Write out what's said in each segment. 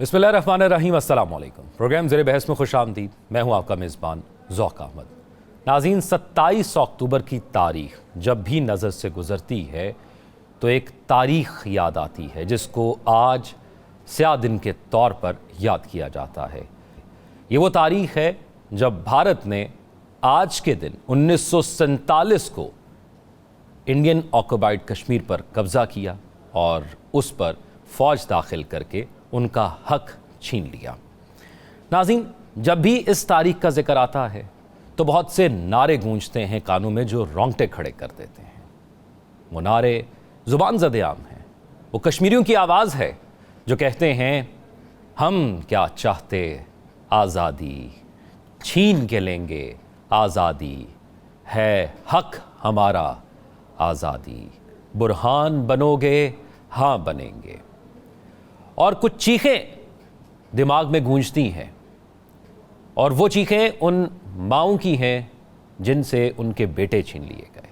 बिस्मिल्लाहिर्रहमानिर्रहीम, अस्सलाम वालेकुम। प्रोग्राम ज़ेरे बहस में खुशामदीद। मैं हूँ आपका मेज़बान ज़ौक़ अहमद। नाज़रीन, 27 अक्टूबर की तारीख़ जब भी नज़र से गुज़रती है तो एक तारीख़ याद आती है जिसको आज स्याह दिन के तौर पर याद किया जाता है। ये वो तारीख़ है जब भारत ने आज के दिन 1947 को इंडियन ऑक्युपाइड कश्मीर पर कब्ज़ा किया और उस पर फ़ौज दाखिल करके उनका हक छीन लिया। नाज़रीन, जब भी इस तारीख़ का जिक्र आता है तो बहुत से नारे गूंजते हैं कानों में जो रोंगटे खड़े कर देते हैं। वो नारे ज़ुबान ज़द-ए-आम हैं। वो कश्मीरियों की आवाज़ है जो कहते हैं, हम क्या चाहते आज़ादी, छीन के लेंगे आज़ादी, है हक हमारा आज़ादी, बुरहान बनोगे हाँ बनेंगे। और कुछ चीखें दिमाग में गूंजती हैं और वो चीखें उन माँओं की हैं जिनसे उनके बेटे छीन लिए गए,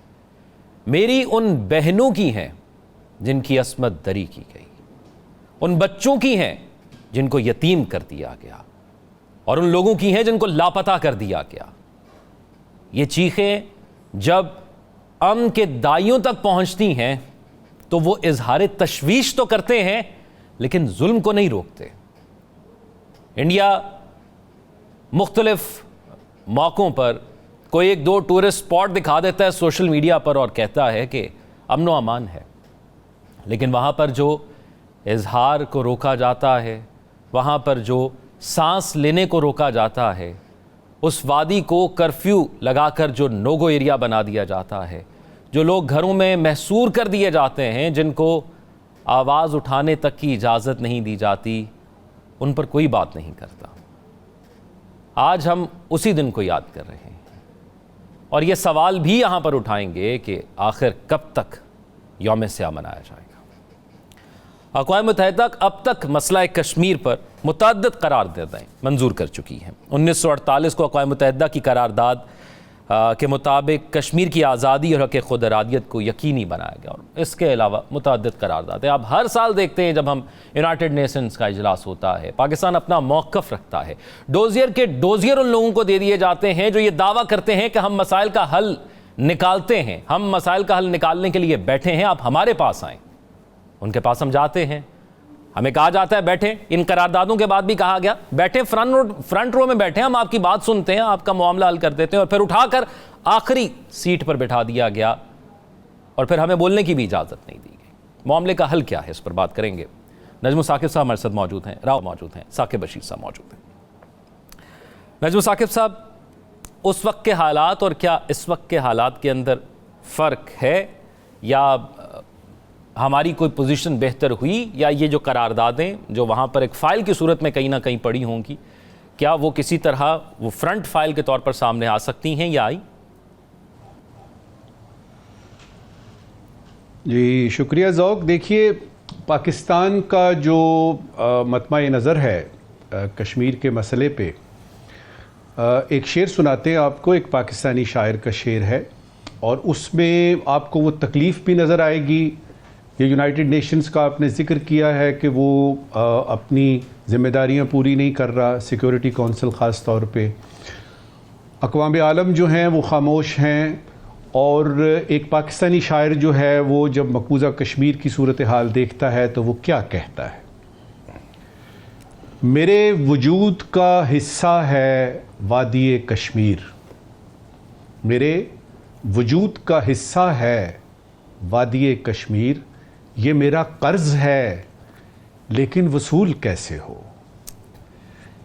मेरी उन बहनों की हैं जिनकी अस्मत दरी की गई, उन बच्चों की हैं जिनको यतीम कर दिया गया और उन लोगों की हैं जिनको लापता कर दिया गया। ये चीखें जब अमन के दाइयों तक पहुंचती हैं तो वो इजहार तशवीश तो करते हैं लेकिन जुल्म को नहीं रोकते। इंडिया मुख्तलिफ मौक़ों पर कोई एक दो टूरिस्ट स्पॉट दिखा देता है सोशल मीडिया पर और कहता है कि अमन व अमान है, लेकिन वहाँ पर जो इजहार को रोका जाता है, वहाँ पर जो सांस लेने को रोका जाता है, उस वादी को कर्फ्यू लगाकर जो नो गो एरिया बना दिया जाता है, जो लोग घरों में महसूर कर दिए जाते हैं, जिनको आवाज़ उठाने तक की इजाज़त नहीं दी जाती, उन पर कोई बात नहीं करता। आज हम उसी दिन को याद कर रहे हैं और ये सवाल भी यहाँ पर उठाएंगे कि आखिर कब तक यौम स्याह मनाया जाएगा। अक़वाम मुत्तहिदा अब तक मसला कश्मीर पर मुतअद्दिद करारदादें मंजूर कर चुकी हैं। 1948 को अक़वाम मुत्तहिदा की करारदाद के मुताबिक कश्मीर की आज़ादी और हक़ खुद इरादियत को यकीनी बनाया गया और इसके अलावा मुतअद्दिद करारदादें। आप हर साल देखते हैं जब हम यूनाइटेड नेशंस का इजलास होता है, पाकिस्तान अपना मौक़िफ़ रखता है। डोजियर के डोजियर उन लोगों को दे दिए जाते हैं जो ये दावा करते हैं कि हम मसाइल का हल निकालते हैं, हम मसाइल का हल निकालने के लिए बैठे हैं, आप हमारे पास आएँ। उनके पास हम जाते हैं, हमें कहा जाता है बैठे। इन करारदादों के बाद भी कहा गया बैठे, फ्रंट रो में बैठे, हम आपकी बात सुनते हैं, आपका मामला हल कर देते हैं। और फिर उठाकर आखिरी सीट पर बैठा दिया गया और फिर हमें बोलने की भी इजाज़त नहीं दी गई। मामले का हल क्या है, इस पर बात करेंगे। नजम साकिब साहब हमारे साथ मौजूद हैं, राव मौजूद हैं, साकिब बशीर साहब मौजूद हैं। नजम साकिब साहब, उस वक्त के हालात और क्या इस वक्त के हालात के अंदर फ़र्क है, या हमारी कोई पोजीशन बेहतर हुई, या ये जो करारदादें जो वहाँ पर एक फ़ाइल की सूरत में कहीं ना कहीं पड़ी होंगी, क्या वो किसी तरह वो फ्रंट फाइल के तौर पर सामने आ सकती हैं या आई? जी शुक्रिया ज़ौक़। देखिए, पाकिस्तान का जो मतमा नज़र है कश्मीर के मसले पे, एक शेर सुनाते हैं आपको। एक पाकिस्तानी शायर का शेर है और उसमें आपको वो तकलीफ़ भी नज़र आएगी। ये यूनाइटेड नेशंस का आपने ज़िक्र किया है कि वो अपनी ज़िम्मेदारियां पूरी नहीं कर रहा, सिक्योरिटी काउंसिल ख़ास तौर पे। अक़वाम आलम जो हैं वो ख़ामोश हैं। और एक पाकिस्तानी शायर जो है वो जब मकबूजा कश्मीर की सूरत हाल देखता है तो वो क्या कहता है, मेरे वजूद का हिस्सा है वादी कश्मीर, मेरे वजूद का हिस्सा है वादी कश्मीर, ये मेरा कर्ज़ है लेकिन वसूल कैसे हो।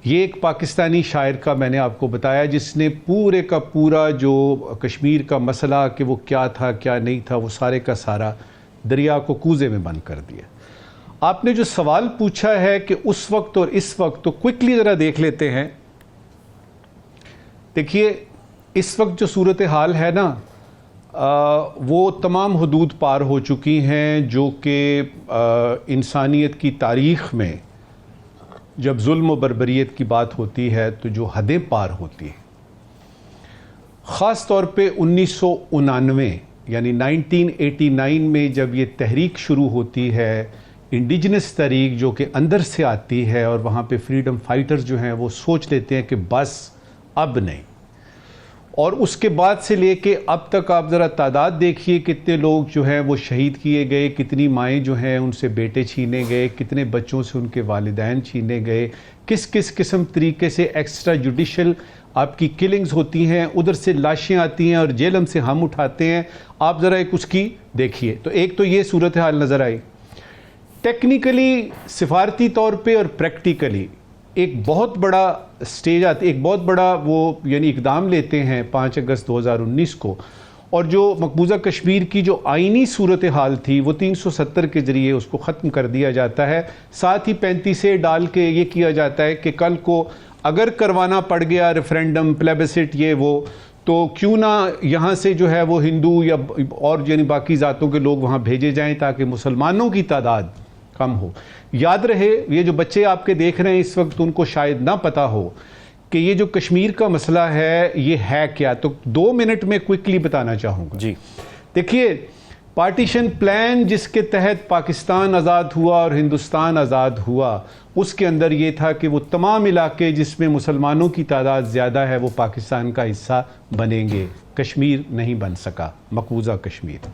ये एक पाकिस्तानी शायर का मैंने आपको बताया जिसने पूरे का पूरा जो कश्मीर का मसला कि वो क्या था क्या नहीं था, वो सारे का सारा दरिया को कूज़े में बंद कर दिया। आपने जो सवाल पूछा है कि उस वक्त और इस वक्त, तो क्विकली ज़रा देख लेते हैं। देखिए, इस वक्त जो सूरत हाल है ना, वो तमाम हदूद पार हो चुकी हैं जो कि इंसानियत की तारीख़ में जब जुल्म व बर्बरियत की बात होती है तो जो हदें पार होती हैं। ख़ास तौर पे 1999 यानी 1989 में जब ये तहरीक शुरू होती है इंडिजिनस तरीक जो कि अंदर से आती है, और वहाँ पे फ्रीडम फाइटर्स जो हैं वो सोच लेते हैं कि बस अब नहीं। और उसके बाद से लेके अब तक आप ज़रा तादाद देखिए, कितने लोग जो हैं वो शहीद किए गए, कितनी माएँ जो हैं उनसे बेटे छीने गए, कितने बच्चों से उनके वालिदैन छीने गए, किस किस किस्म तरीके से एक्स्ट्रा जुडिशल आपकी किलिंग्स होती हैं, उधर से लाशें आती हैं और जेलम से हम उठाते हैं। आप ज़रा एक उसकी देखिए। तो एक तो ये सूरत हाल नज़र आई। टेक्निकली, सिफारती तौर पे और प्रैक्टिकली एक बहुत बड़ा स्टेज आती, एक बहुत बड़ा वो यानी इकदाम लेते हैं 5 अगस्त 2019 को, और जो मकबूजा कश्मीर की जो आइनी सूरत हाल थी वो 370 के ज़रिए उसको ख़त्म कर दिया जाता है। साथ ही 35 डाल के ये किया जाता है कि कल को अगर करवाना पड़ गया रेफरेंडम, प्लेबिसिट, ये वो, तो क्यों ना यहाँ से जो है वो हिंदू या और यानी बाकी ज़ातों के लोग वहाँ भेजे जाएं ताकि मुसलमानों की तादाद कम हो। याद रहे, ये जो बच्चे आपके देख रहे हैं इस वक्त, उनको शायद ना पता हो कि ये जो कश्मीर का मसला है ये है क्या। तो 2 मिनट में क्विकली बताना चाहूँगा जी। देखिए, पार्टीशन प्लान जिसके तहत पाकिस्तान आज़ाद हुआ और हिंदुस्तान आज़ाद हुआ, उसके अंदर ये था कि वो तमाम इलाके जिसमें मुसलमानों की तादाद ज़्यादा है वो पाकिस्तान का हिस्सा बनेंगे। कश्मीर नहीं बन सका, मकबूजा कश्मीर।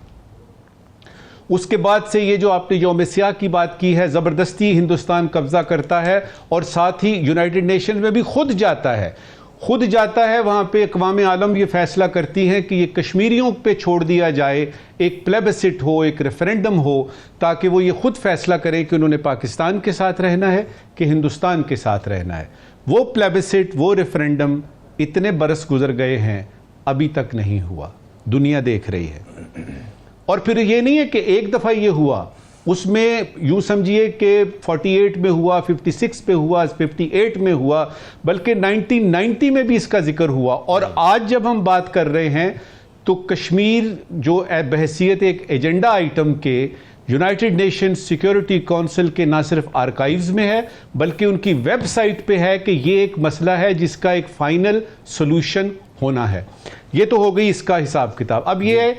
उसके बाद से ये जो आपने यौम स्याह की बात की है, ज़बरदस्ती हिंदुस्तान कब्ज़ा करता है और साथ ही यूनाइटेड नेशन में भी खुद जाता है वहाँ पे अक़वाम आलम ये फैसला करती हैं कि ये कश्मीरियों पे छोड़ दिया जाए, एक प्लेबिसिट हो, एक रेफरेंडम हो, ताकि वो ये खुद फैसला करें कि उन्होंने पाकिस्तान के साथ रहना है कि हिंदुस्तान के साथ रहना है। वो प्लेबिसिट, वो रेफरेंडम इतने बरस गुजर गए हैं, अभी तक नहीं हुआ, दुनिया देख रही है। और फिर ये नहीं है कि एक दफ़ा ये हुआ, उसमें यूँ समझिए कि 48 में हुआ, 56 पे हुआ, 58 में हुआ, बल्कि 1990 में भी इसका जिक्र हुआ। और आज जब हम बात कर रहे हैं तो कश्मीर जो बहैसियत एक एजेंडा आइटम के यूनाइटेड नेशन सिक्योरिटी काउंसिल के ना सिर्फ आर्काइव्स में है बल्कि उनकी वेबसाइट पे है कि ये एक मसला है जिसका एक फाइनल सोल्यूशन होना है। ये तो हो गई इसका हिसाब किताब। अब ये है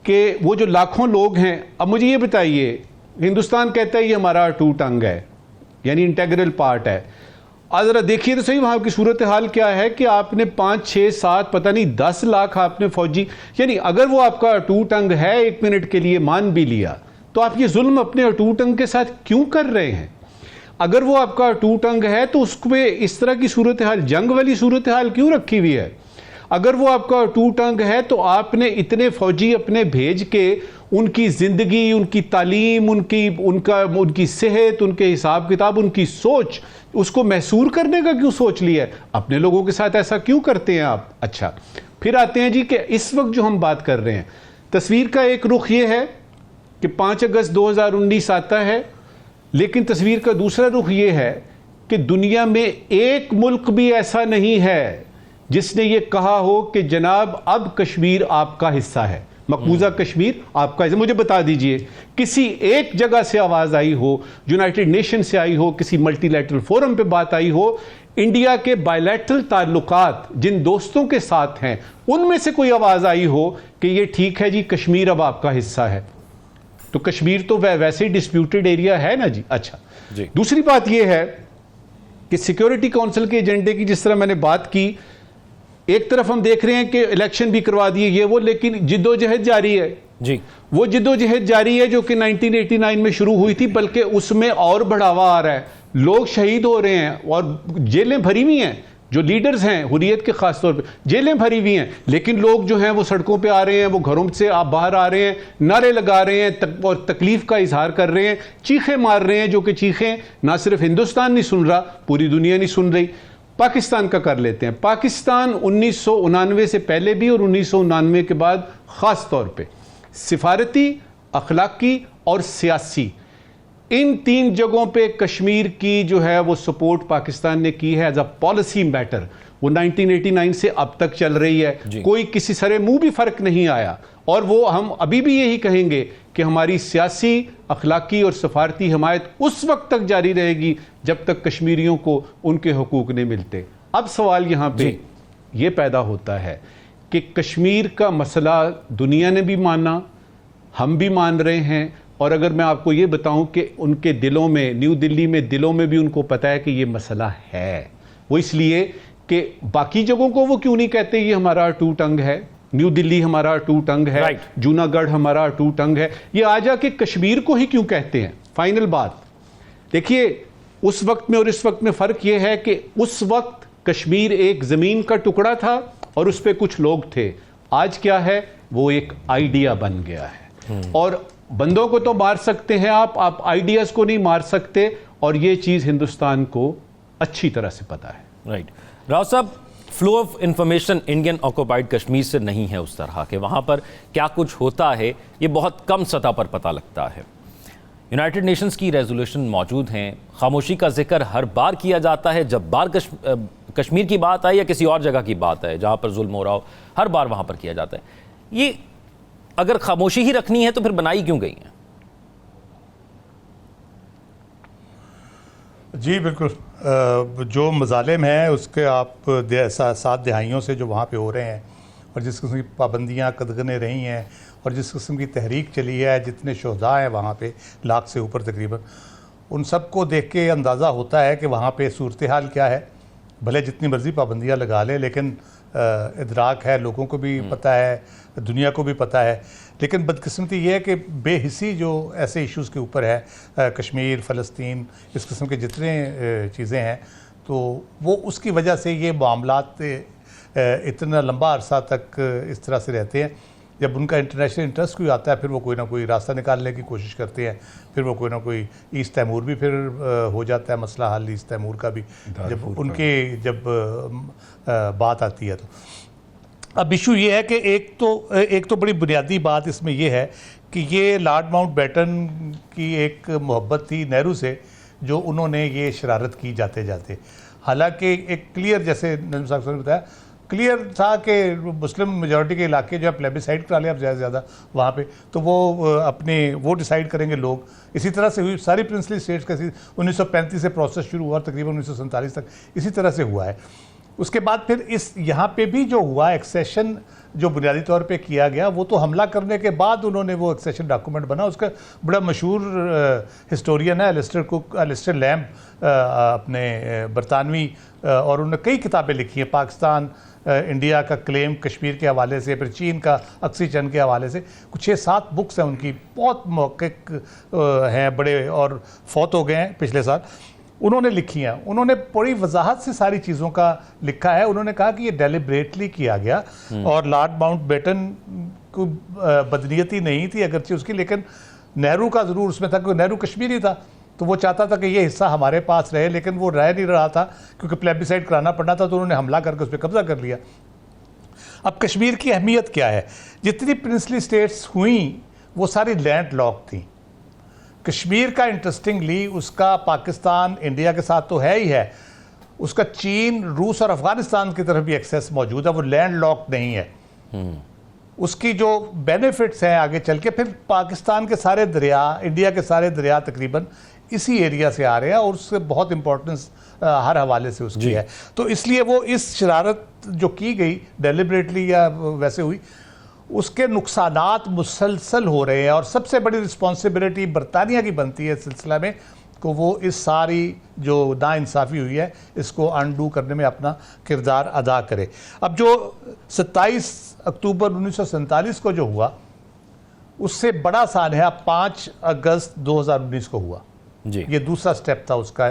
कि वो जो लाखों लोग हैं, अब मुझे ये बताइए, हिंदुस्तान कहता है ये हमारा अटूट अंग है, यानी इंटेग्रल पार्ट है। आज ज़रा देखिए तो सही वहाँ की सूरत हाल क्या है कि आपने 5, 6, 7 पता नहीं 10 लाख आपने फौजी, यानी अगर वो आपका अटूट अंग है, 1 मिनट के लिए मान भी लिया, तो आप ये जुल्म अपने अटूट अंग के साथ क्यों कर रहे हैं? अगर वो आपका अटूट अंग है तो उसमें इस तरह की सूरत हाल, जंग वाली सूरत हाल क्यों रखी हुई है? अगर वो आपका अटूट अंग है तो आपने इतने फौजी अपने भेज के उनकी ज़िंदगी, उनकी तालीम, उनकी सेहत, उनके हिसाब किताब, उनकी सोच, उसको महसूर करने का क्यों सोच लिया है? अपने लोगों के साथ ऐसा क्यों करते हैं आप? अच्छा, फिर आते हैं जी कि इस वक्त जो हम बात कर रहे हैं, तस्वीर का एक रुख ये है कि 5 अगस्त 2019 आता है, लेकिन तस्वीर का दूसरा रुख ये है कि दुनिया में एक मुल्क भी ऐसा नहीं है जिसने ये कहा हो कि जनाब अब कश्मीर आपका हिस्सा है, मकबूजा कश्मीर आपका हिस्सा। मुझे बता दीजिए किसी एक जगह से आवाज़ आई हो, यूनाइटेड नेशन से आई हो, किसी मल्टीलैटरल फोरम पे बात आई हो, इंडिया के बायलैटरल ताल्लुकात जिन दोस्तों के साथ हैं उनमें से कोई आवाज़ आई हो कि ये ठीक है जी, कश्मीर अब आपका हिस्सा है? तो कश्मीर तो वैसे ही डिस्प्यूटेड एरिया है ना जी। अच्छा जी। दूसरी बात यह है कि सिक्योरिटी काउंसिल के एजेंडे की जिस तरह मैंने बात की, एक तरफ हम देख रहे हैं कि इलेक्शन भी करवा दिए ये वो, लेकिन जिद्दोजहद जारी है जी। वो जिद्दोजहद जारी है जो कि 1989 में शुरू हुई थी, बल्कि उसमें और बढ़ावा आ रहा है। लोग शहीद हो रहे हैं और जेलें भरी हुई हैं, जो लीडर्स हैं हुर्रियत के खास तौर पे जेलें भरी हुई हैं, लेकिन लोग जो हैं वो सड़कों पे आ रहे हैं, वो घरों से आप बाहर आ रहे हैं, नारे लगा रहे हैं और तकलीफ का इजहार कर रहे हैं, चीखें मार रहे हैं, जो कि चीखें ना सिर्फ हिंदुस्तान नहीं सुन रहा, पूरी दुनिया नहीं सुन रही। पाकिस्तान का कर लेते हैं। पाकिस्तान 1999 से पहले भी और 1999 के बाद ख़ास तौर पे सिफारती, अखलाकी और सियासी, इन 3 जगहों पे कश्मीर की जो है वो सपोर्ट पाकिस्तान ने की है एज अ पॉलिसी मैटर। वो 1989 से अब तक चल रही है, कोई किसी सरे मुंह भी फर्क नहीं आया। और वो हम अभी भी यही कहेंगे कि हमारी सियासी, अखलाकी और सफारती हमायत उस वक्त तक जारी रहेगी जब तक कश्मीरियों को उनके हुकूक नहीं मिलते। अब सवाल यहाँ पे ये पैदा होता है कि कश्मीर का मसला दुनिया ने भी माना, हम भी मान रहे हैं, और अगर मैं आपको ये बताऊं कि उनके दिलों में, न्यू दिल्ली में दिलों में भी उनको पता है कि ये मसला है। वो इसलिए कि बाकी जगहों को वो क्यों नहीं कहते ये हमारा अटूट अंग है, न्यू दिल्ली हमारा अटूट अंग है, जूनागढ़ हमारा अटूट अंग है, ये आ जाके कश्मीर को ही क्यों कहते हैं? फाइनल बात देखिए, उस वक्त में और इस वक्त में फर्क यह है कि उस वक्त कश्मीर एक जमीन का टुकड़ा था और उस पर कुछ लोग थे। आज क्या है, वो एक आइडिया बन गया है। और बंदों को तो मार सकते हैं आप आइडियाज को नहीं मार सकते, और ये चीज हिंदुस्तान को अच्छी तरह से पता है। राइट राव साहब, flow of information Indian occupied Kashmir से नहीं है उस तरह के, वहां पर क्या कुछ होता है ये बहुत कम सतह पर पता लगता है। यूनाइटेड नेशंस की रेजोल्यूशन मौजूद हैं, खामोशी का जिक्र हर बार किया जाता है जब बार कश्मीर की बात आए या किसी और जगह की बात है जहां पर जुल्म हो रहा हो, हर बार वहां पर किया जाता है। ये अगर खामोशी ही रखनी है तो फिर बनाई क्यों गई है? जी बिल्कुल, जो मजालिम हैं उसके आप 7 दहाइयों से जो वहाँ पे हो रहे हैं और जिस किस्म की पाबंदियाँ कदगने रही हैं और जिस किस्म की तहरीक चली है, जितने शोहदा हैं वहाँ पे लाख से ऊपर तकरीबन, उन सब को देख के अंदाज़ा होता है कि वहाँ पे सूरत हाल क्या है। भले जितनी मर्ज़ी पाबंदियाँ लगा लें, लेकिन इदराक है, लोगों को भी पता है, दुनिया को भी पता है। लेकिन बदकिस्मती ये है कि बेहिसी जो ऐसे इश्यूज़ के ऊपर है, कश्मीर, फ़लस्तीन, इस किस्म के जितने चीज़ें हैं, तो वो उसकी वजह से ये मामलात इतना लंबा अरसा तक इस तरह से रहते हैं। जब उनका इंटरनेशनल इंटरेस्ट कोई आता है, फिर वो कोई ना कोई रास्ता निकालने की कोशिश करते हैं, फिर वो कोई ना कोई ईस्ट तैमूर भी फिर हो जाता है मसला हल, ईस्ट तैमूर का भी जब बात आती है। तो अब इशू ये है कि एक तो बड़ी बुनियादी बात इसमें यह है कि ये लॉर्ड माउंटबेटन की एक मोहब्बत थी नेहरू से, जो उन्होंने ये शरारत की जाते जाते। हालांकि एक क्लियर, जैसे नजम साहब ने बताया, क्लियर था कि मुस्लिम मेजॉरिटी के इलाके जो है प्लेबिसाइड करा लिया अब ज़्यादा से ज़्यादा वहाँ पे, तो वो अपने वो डिसाइड करेंगे लोग। इसी तरह से हुई सारी प्रिंसली स्टेट्स का 1935 से प्रोसेस शुरू हुआ, तकरीबन 1947 तक इसी तरह से हुआ है। उसके बाद फिर इस यहाँ पे भी जो हुआ एक्सेशन, जो बुनियादी तौर पे किया गया, वो तो हमला करने के बाद उन्होंने वो एक्सेशन डॉक्यूमेंट बना। उसका बड़ा मशहूर हिस्टोरियन है एलिस्टर लैम्ब, अपने बरतानवी, और उन्होंने कई किताबें लिखी हैं, पाकिस्तान इंडिया का क्लेम कश्मीर के हवाले से, फिर चीन का अक्सी चंद के हवाले से, कुछ 6-7 बुक्स हैं उनकी, बहुत मौक़िक़ हैं, बड़े, और फौत हो गए हैं पिछले साल। उन्होंने लिखी हैं, उन्होंने बड़ी वजाहत से सारी चीज़ों का लिखा है। उन्होंने कहा कि ये डेलिब्रेटली किया गया और लॉर्ड माउंटबेटन को बदनीयती नहीं थी अगरचे उसकी, लेकिन नेहरू का ज़रूर उसमें था, क्योंकि नेहरू कश्मीरी था, तो वो चाहता था कि ये हिस्सा हमारे पास रहे, लेकिन वो रह नहीं रहा था क्योंकि प्लेबिसाइड कराना पड़ना था, तो उन्होंने हमला करके उस पर कब्जा कर लिया। अब कश्मीर की अहमियत क्या है? जितनी प्रिंसली स्टेट्स हुई वो सारी लैंड लॉक थी। कश्मीर का इंटरेस्टिंगली उसका पाकिस्तान इंडिया के साथ तो है ही है, उसका चीन, रूस और अफगानिस्तान की तरफ भी एक्सेस मौजूद है, वो लैंड लॉक नहीं है। उसकी जो बेनिफिट्स हैं आगे चल के, फिर पाकिस्तान के सारे दरिया, इंडिया के सारे दरिया तकरीबन इसी एरिया से आ रहे हैं और उससे बहुत इंपॉर्टेंस हर हवाले से उसकी है। तो इसलिए वो इस शरारत जो की गई डेलिबरेटली या वैसे हुई, उसके नुकसानात मुसलसल हो रहे हैं और सबसे बड़ी रिस्पॉन्सिबिलिटी बरतानिया की बनती है इस सिलसिला में को वो इस सारी जो नाइंसाफ़ी हुई है इसको अनडू करने में अपना किरदार अदा करे। अब जो 27 अक्टूबर 1947 को जो हुआ, उससे बड़ा सानहा 5 अगस्त 2019 को हुआ जी। ये दूसरा स्टेप था उसका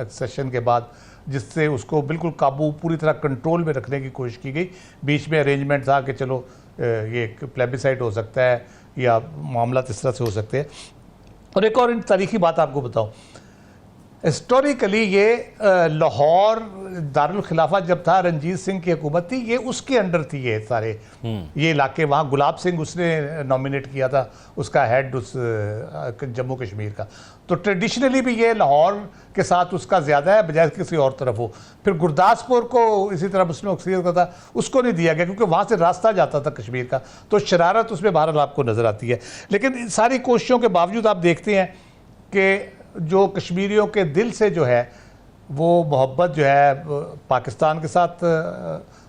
एक्सेशन के बाद, जिससे उसको बिल्कुल काबू, पूरी तरह कंट्रोल में रखने की कोशिश की गई। बीच में अरेंजमेंट था कि चलो ये प्लेबिसाइड हो सकता है या मामला इस तरह से हो सकते हैं। और एक और तारीखी बात आपको बताऊं, हिस्टोरिकली ये लाहौर दारुल खिलाफा जब था, रंजीत सिंह की हुकूमत थी, ये उसके अंडर थी ये सारे ये इलाके। वहाँ गुलाब सिंह उसने नॉमिनेट किया था उसका हेड उस जम्मू कश्मीर का। तो ट्रेडिशनली भी ये लाहौर के साथ उसका ज़्यादा है बजाय किसी और तरफ हो। फिर गुरदासपुर को इसी तरह मुस्लिम अक्सरियत का था, उसको नहीं दिया गया क्योंकि वहाँ से रास्ता जाता था कश्मीर का। तो शरारत उसमें बहरहाल आपको नज़र आती है। लेकिन सारी कोशिशों के बावजूद आप देखते हैं कि जो कश्मीरियों के दिल से जो है वो मोहब्बत जो है पाकिस्तान के साथ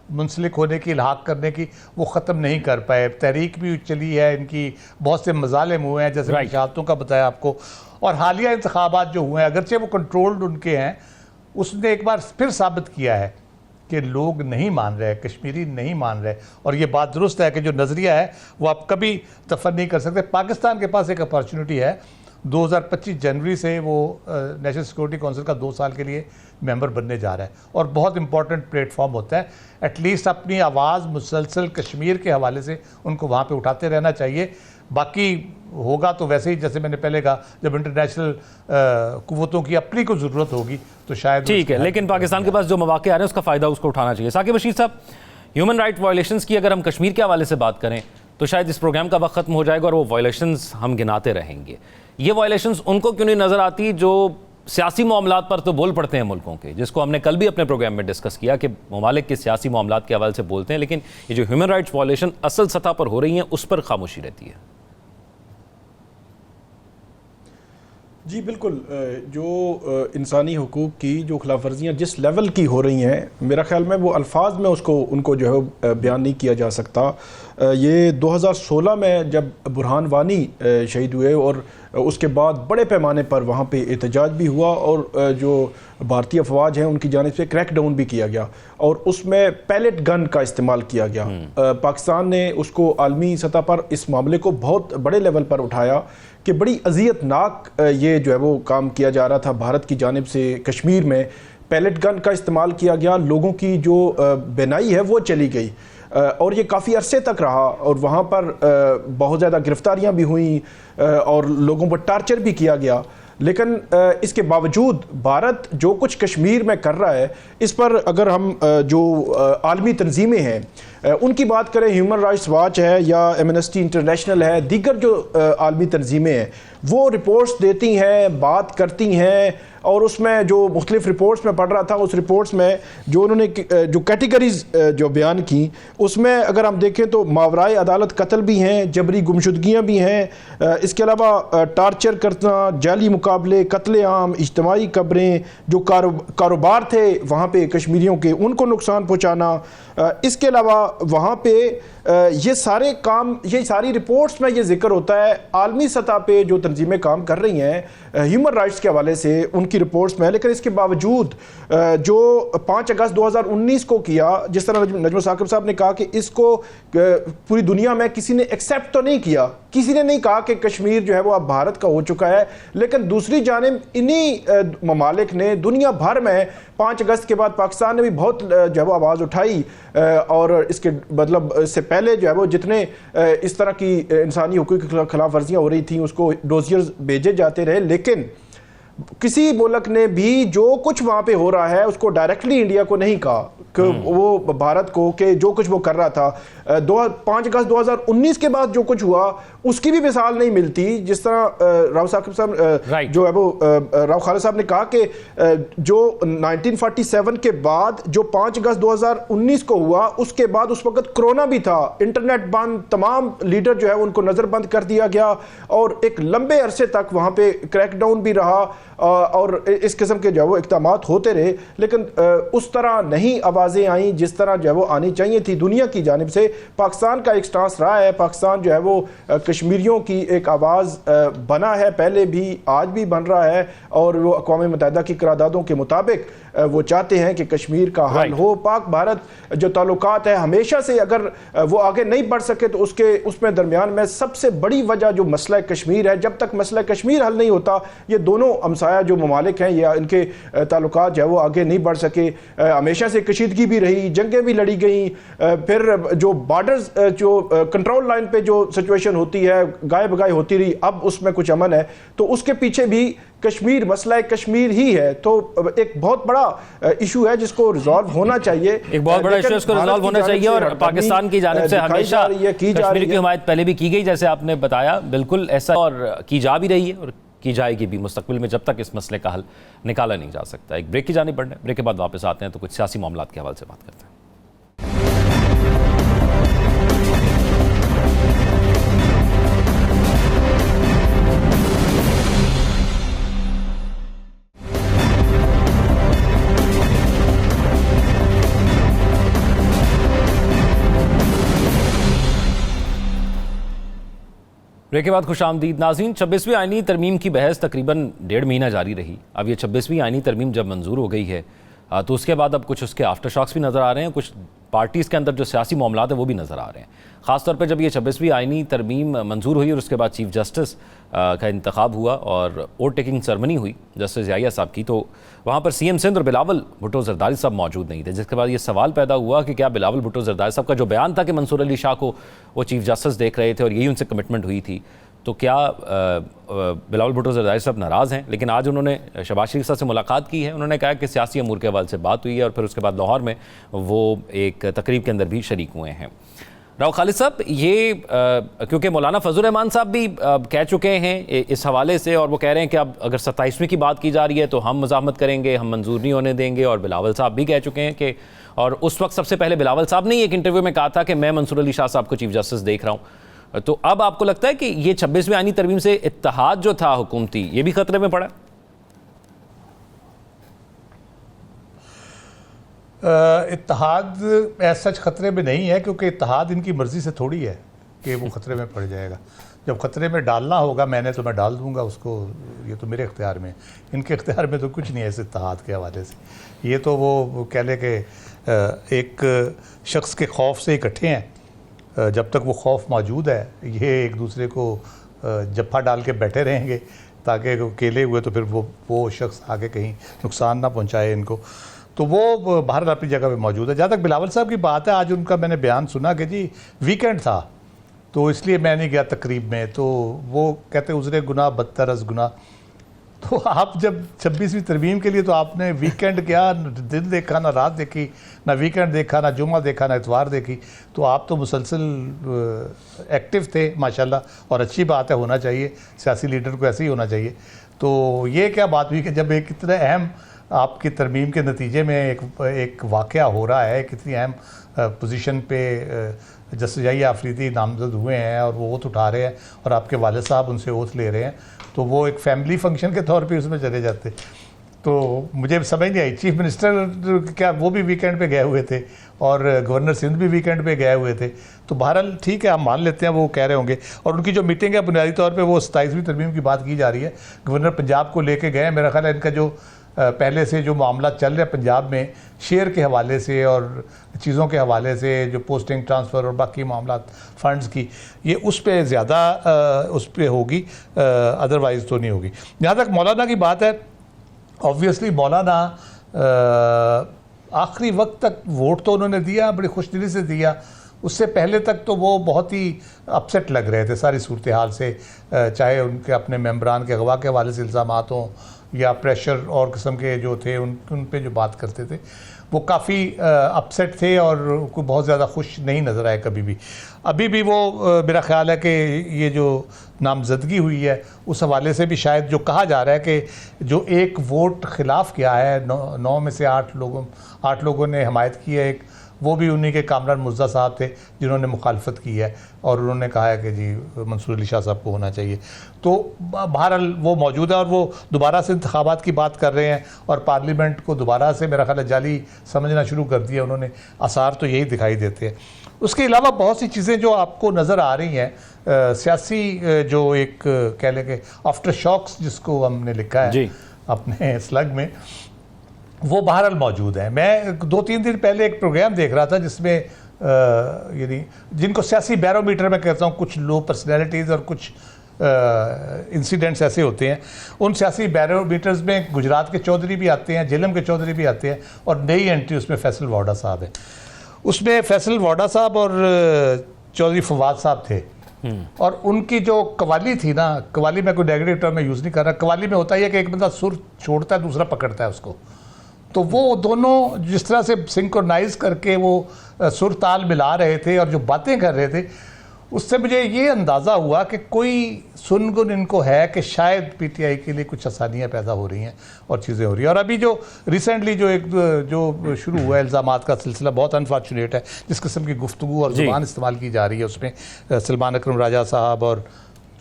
मुंसलिक होने की, इल्हाक करने की, वो ख़त्म नहीं कर पाए। तहरीक भी चली है इनकी, बहुत से मजालिम हुए हैं जैसे शहादतों का बताया आपको, और हालिया इंतखाबात जो हुए हैं अगरचे वो कंट्रोल्ड उनके हैं, उसने एक बार फिर साबित किया है कि लोग नहीं मान रहे, कश्मीरी नहीं मान रहे। और ये बात दुरुस्त है कि जो नज़रिया है वो आप कभी दफन नहीं कर सकते। पाकिस्तान के पास एक अपॉर्चुनिटी है, 2025 जनवरी से वो नेशनल सिक्योरिटी काउंसिल का 2 साल के लिए मेंबर बनने जा रहा है, और बहुत इंपॉर्टेंट प्लेटफॉर्म होता है। एटलीस्ट अपनी आवाज़ मुसलसल कश्मीर के हवाले से उनको वहाँ पे उठाते रहना चाहिए। बाकी होगा तो वैसे ही, जैसे मैंने पहले कहा, जब इंटरनेशनल कुव्वतों की अपनी को ज़रूरत होगी तो शायद ठीक है, लेकिन पाकिस्तान के पास जो मौके आ रहे हैं उसका फ़ायदा उसको उठाना चाहिए। साकिब बशीर साहब, ह्यूमन राइट वायलेशंस की अगर हम कश्मीर के हवाले से बात करें तो शायद इस प्रोग्राम का वक्त खत्म हो जाएगा और वो वायलेशंस हम गिनाते रहेंगे। ये वायलेशंस उनको क्यों नहीं नज़र आती जो सियासी मामलात पर तो बोल पड़ते हैं मुल्कों के, जिसको हमने कल भी अपने प्रोग्राम में डिस्कस किया कि ममालिक के सियासी मामलात के हवाले से बोलते हैं, लेकिन ये जो ह्यूमन राइट्स वायलेशन असल सतह पर हो रही हैं उस पर खामोशी रहती है। जी बिल्कुल, जो इंसानी हुकूक की जो खिलाफ वर्जियाँ जिस लेवल की हो रही हैं, मेरा ख्याल में वो अल्फाज में उनको जो है बयान नहीं किया जा सकता। ये 2016 में जब बुरहान वानी शहीद हुए और उसके बाद बड़े पैमाने पर वहाँ पे एहतजाज भी हुआ और जो भारतीय अफवाज हैं उनकी जानिब से क्रैकडाउन भी किया गया और उसमें पैलेट गन का इस्तेमाल किया गया। पाकिस्तान ने उसको आलमी सतह पर इस मामले को बहुत बड़े लेवल पर उठाया कि बड़ी अजियतनाक ये जो है वो काम किया जा रहा था भारत की जानिब से। कश्मीर में पैलेट गन का इस्तेमाल किया गया, लोगों की जो बेनाई है वो चली गई और ये काफ़ी अरसे तक रहा और वहाँ पर बहुत ज़्यादा गिरफ्तारियाँ भी हुई और लोगों पर टार्चर भी किया गया। लेकिन इसके बावजूद भारत जो कुछ कश्मीर में कर रहा है, इस पर अगर हम जो आलमी तंजीमें हैं उनकी बात करें, ह्यूमन राइट्स वॉच है या एमनेस्टी इंटरनेशनल है, दीगर जो आलमी तंजीमें हैं वो रिपोर्ट्स देती हैं, बात करती हैं और उसमें जो मुख्तलिफ रिपोर्ट्स में पढ़ रहा था, उस रिपोर्ट्स में जो उन्होंने जो कैटेगरीज जो बयान की उसमें अगर हम देखें तो मावराए अदालत कत्ल भी हैं, जबरी गुमशुदगियाँ भी हैं, इसके अलावा टार्चर करना, जाली मुकाबले, कत्ले आम, इज्तमाही कब्रें, जो कारोबार थे वहाँ पे कश्मीरियों के उनको नुकसान पहुँचाना, इसके अलावा वहाँ पे ये सारे काम, ये सारी रिपोर्ट्स में ये जिक्र होता है। आलमी सतह पे जो तंजीमें काम कर रही हैं ह्यूमन राइट्स के हवाले से उनकी रिपोर्ट्स में, लेकिन इसके बावजूद जो 5 अगस्त 2019 को किया, जिस तरह नजम साकिब साहब ने कहा कि इसको पूरी दुनिया में किसी ने एक्सेप्ट तो नहीं किया, किसी ने नहीं कहा कि कश्मीर जो है वो अब भारत का हो चुका है, लेकिन दूसरी जानिब इन्हीं ममालिक ने दुनिया भर में 5 अगस्त के बाद पाकिस्तान ने भी बहुत जो है वो आवाज़ उठाई और इसके मतलब इससे पहले जो है वो जितने इस तरह की इंसानी हुकूक की खिलाफ वर्जियाँ हो रही थी उसको डोजियर्स भेजे जाते रहे, लेकिन किसी मुल्क ने भी जो कुछ वहाँ पे हो रहा है उसको डायरेक्टली इंडिया को नहीं कहा कि वो भारत को कि जो कुछ वो कर रहा था 5 अगस्त 2019 के बाद जो कुछ हुआ उसकी भी मिसाल नहीं मिलती। जिस तरह राव साकिब साहब जो है वो राव खालिद साहब ने कहा कि जो 1947 के बाद जो 5 अगस्त 2019 को हुआ उसके बाद उस वक्त कोरोना भी था, इंटरनेट बंद, तमाम लीडर जो है उनको नज़रबंद कर दिया गया और एक लंबे अरसे तक वहाँ पे क्रैकडाउन भी रहा और इस किस्म के जो है वो इक़दामात होते रहे, लेकिन उस तरह नहीं आवाज़ें आई जिस तरह जो है वो आनी चाहिए थी दुनिया की जानिब से। पाकिस्तान का एक स्टांस रहा है, पाकिस्तान जो है वो कश्मीरियों की एक आवाज़ बना है, पहले भी आज भी बन रहा है और वो अक़वाम मुत्तहिदा की करारदादों के मुताबिक वो चाहते हैं कि कश्मीर का हल हो। पाक भारत जो ताल्लुकात है हमेशा से अगर वो आगे नहीं बढ़ सके तो उसमें दरमियान में सबसे बड़ी वजह जो मसला कश्मीर है, जब तक मसला कश्मीर हल नहीं होता ये दोनों हमसाया जो ममालिक हैं या इनके ताल्लुकात जो है वो आगे नहीं बढ़ सके। हमेशा से कशीदगी भी रही, जंगें भी लड़ी गई, फिर जो बॉर्डर्स जो कंट्रोल लाइन पे जो सिचुएशन होती है गाय बगाई होती रही, अब उसमें कुछ अमन है, तो उसके पीछे भी कश्मीर मसला कश्मीर ही है। तो एक बहुत बड़ा इशू है जिसको रिजॉल्व होना चाहिए, एक बहुत बड़ा इशू इसको रिजॉल्व होना चाहिए और पाकिस्तान की जानिब से हमेशा कश्मीर की हिमायत पहले भी की गई जैसे आपने बताया, बिल्कुल ऐसा और की जा भी रही है और की जाएगी भी मुस्तकबिल में जब तक इस मसले का हल निकाला नहीं जा सकता। एक ब्रेक की जानिब बढ़ना है, ब्रेक के बाद वापस आते हैं तो कुछ सियासी मामलात के हवाले से बात करते हैं। ब्रेक के बाद खुशामदीद नाज़रीन। 26वीं आईनी तरमीम की बहस तकरीबन 1.5 महीना जारी रही। अब ये 26वीं आईनी तरमीम जब मंजूर हो गई है तो उसके बाद अब कुछ उसके आफ्टर शॉक्स भी नज़र आ रहे हैं, कुछ पार्टीज़ के अंदर जो सियासी मामलात हैं वो भी नज़र आ रहे हैं। ख़ासतौर पर जब ये 26वीं आईनी तरमीम मंजूर हुई और उसके बाद चीफ जस्टिस का इंतखाब हुआ और वोट टेकिंग सेरेमनी हुई जस्टिस याहिया साहब की, तो वहाँ पर सीएम सिंध और बिलावल भुट्टो जरदारी साहब मौजूद नहीं थे, जिसके बाद ये सवाल पैदा हुआ कि क्या बिलावल भुट्टो जरदारी साहब का जो बयान था कि मंसूर अली शाह को वो चीफ जस्टिस देख रहे थे और यही उनसे कमिटमेंट हुई थी, तो क्या बिलावल भुट्टो जरदारी साहब नाराज़ हैं? लेकिन आज उन्होंने शहबाज शरीफ साहब से मुलाकात की है। उन्होंने कहा कि सियासी अमूर के हवाले से बात हुई है और फिर उसके बाद लाहौर में वो एक तकरीब के अंदर भी शरीक हुए हैं। राव खालिद साहब, ये क्योंकि मौलाना फजल रहमान साहब भी कह चुके हैं इस हवाले से और वो कह रहे हैं कि अब अगर 27वीं की बात की जा रही है तो हम मज़ाहमत करेंगे, हम मंजूर नहीं होने देंगे, और बिलावल साहब भी कह चुके हैं कि, और उस वक्त सबसे पहले बिलावल साहब ने एक इंटरव्यू में कहा था कि मैं मंसूर अली शाह साहब को चीफ जस्टिस देख रहा हूँ। तो अब आपको लगता है कि ये 26वीं आईनी तरमीम से इत्तेहाद जो था हुकूमती, ये भी खतरे में पड़ा? इत्तेहाद ऐसा सच खतरे में नहीं है, क्योंकि इत्तेहाद इनकी मर्ज़ी से थोड़ी है कि वो खतरे में पड़ जाएगा। जब खतरे में डालना होगा मैं डाल दूंगा उसको, ये तो मेरे इख्तियार में, इनके इख्तियार में तो कुछ नहीं है इस इत्तेहाद के हवाले से। ये तो वो कह ले कि एक शख्स के खौफ से इकट्ठे हैं, जब तक वो खौफ मौजूद है ये एक दूसरे को जफ्फा डाल के बैठे रहेंगे ताकि अकेले हुए तो फिर वो शख्स आगे कहीं नुकसान ना पहुंचाए इनको। तो वो बाहर अपनी जगह पे मौजूद है। जहाँ तक बिलावल साहब की बात है, आज उनका मैंने बयान सुना कि जी वीकेंड था तो इसलिए मैं नहीं गया तकरीब में, तो वो कहते उजरे गुनाह बदतर अज़ गुनाह। तो आप जब 26वीं तरमीम के लिए तो आपने वीकेंड क्या दिन देखा, ना रात देखी, ना वीकेंड देखा, ना जुमा देखा, ना इतवार देखी, तो आप तो मुसलसल एक्टिव थे माशाल्लाह, और अच्छी बात है, होना चाहिए, सियासी लीडर को ऐसे ही होना चाहिए। तो ये क्या बात हुई कि जब एक इतना अहम आपकी तरमीम के नतीजे में एक वाक़या हो रहा है, कितनी अहम पोजीशन पे जस्टिस याहिया आफरीदी नामजद हुए हैं और वो ओथ उठा रहे हैं और आपके वालिद साहब उनसे ओथ ले रहे हैं, तो वो एक फैमिली फंक्शन के तौर पे उसमें चले जाते। तो मुझे समझ नहीं आई, चीफ मिनिस्टर क्या वो भी वीकेंड पे गए हुए थे और गवर्नर सिंध भी वीकेंड पे गए हुए थे। तो बहरहाल ठीक है, हम मान लेते हैं वो कह रहे होंगे। और उनकी जो मीटिंग है बुनियादी तौर पे वो 27वीं तरमीम की बात की जा रही है। गवर्नर पंजाब को लेके गए, मेरा ख्याल है इनका जो पहले से जो मामला चल रहा है पंजाब में शेयर के हवाले से और चीज़ों के हवाले से, जो पोस्टिंग ट्रांसफ़र और बाकी मामला फंड्स की, ये उस पर ज़्यादा उस पर होगी, अदरवाइज़ तो नहीं होगी। जहाँ तक मौलाना की बात है, ऑब्वियसली मौलाना आखिरी वक्त तक वोट तो उन्होंने दिया, बड़ी खुशदिली से दिया। उससे पहले तक तो वो बहुत ही अपसेट लग रहे थे सारी सूरत हाल से, चाहे उनके अपने मेंबरान के अगवा के हवाले से इल्ज़ामात हों या प्रेशर और किस्म के जो थे उन पे जो बात करते थे, वो काफ़ी अपसेट थे और कोई बहुत ज़्यादा खुश नहीं नज़र आए कभी भी। अभी भी वो मेरा ख्याल है कि ये जो नामजदगी हुई है उस हवाले से भी शायद जो कहा जा रहा है कि जो एक वोट खिलाफ़ किया है, 9 में से 8 लोगों ने हमायत की है, एक वो भी उन्हीं के कामरान मुर्जा साहब थे जिन्होंने मुखालफत की है और उन्होंने कहा है कि जी मंसूर अली शाह साहब को होना चाहिए। तो बहरहाल वो मौजूद है और वो दोबारा से इंतखाबात की बात कर रहे हैं और पार्लियामेंट को दोबारा से मेरा ख्याल है जाली समझना शुरू कर दिया उन्होंने, आसार तो यही दिखाई देते हैं। उसके अलावा बहुत सी चीज़ें जो आपको नज़र आ रही हैं, सियासी जो एक कह लें कि आफ्टर शॉक्स जिसको हमने लिखा है अपने स्लग में, वो बहरहाल मौजूद है। मैं 2-3 दिन पहले एक प्रोग्राम देख रहा था जिसमें यानी जिनको सियासी बैरोमीटर में कहता हूँ, कुछ लो पर्सनैलिटीज़ और कुछ इंसिडेंट्स ऐसे होते हैं, उन सियासी बैरोमीटर्स में गुजरात के चौधरी भी आते हैं, झेलम के चौधरी भी आते हैं और नई एंट्री उसमें फैसल वाडा साहब है। उसमें फैसल वाडा साहब और चौधरी फवाद साहब थे और उनकी जो कवाली थी ना, कवाली में कोई नेगेटिव टर्म में यूज़ नहीं कर रहा, कवाली में होता ही है कि एक बंदा सुर छोड़ता है दूसरा पकड़ता है उसको, तो वो दोनों जिस तरह से सिंक्रोनाइज करके वो सुर ताल मिला रहे थे और जो बातें कर रहे थे, उससे मुझे ये अंदाज़ा हुआ कि कोई सुनगुन इनको है कि शायद पीटीआई के लिए कुछ आसानियाँ पैदा हो रही हैं और चीज़ें हो रही हैं। और अभी जो रिसेंटली जो शुरू हुआ है इल्ज़ामात का सिलसिला बहुत अनफॉर्चुनेट है, जिस किस्म की गुफ्तगू और ज़ुबान इस्तेमाल की जा रही है उसमें सलमान अकरम राजा साहब और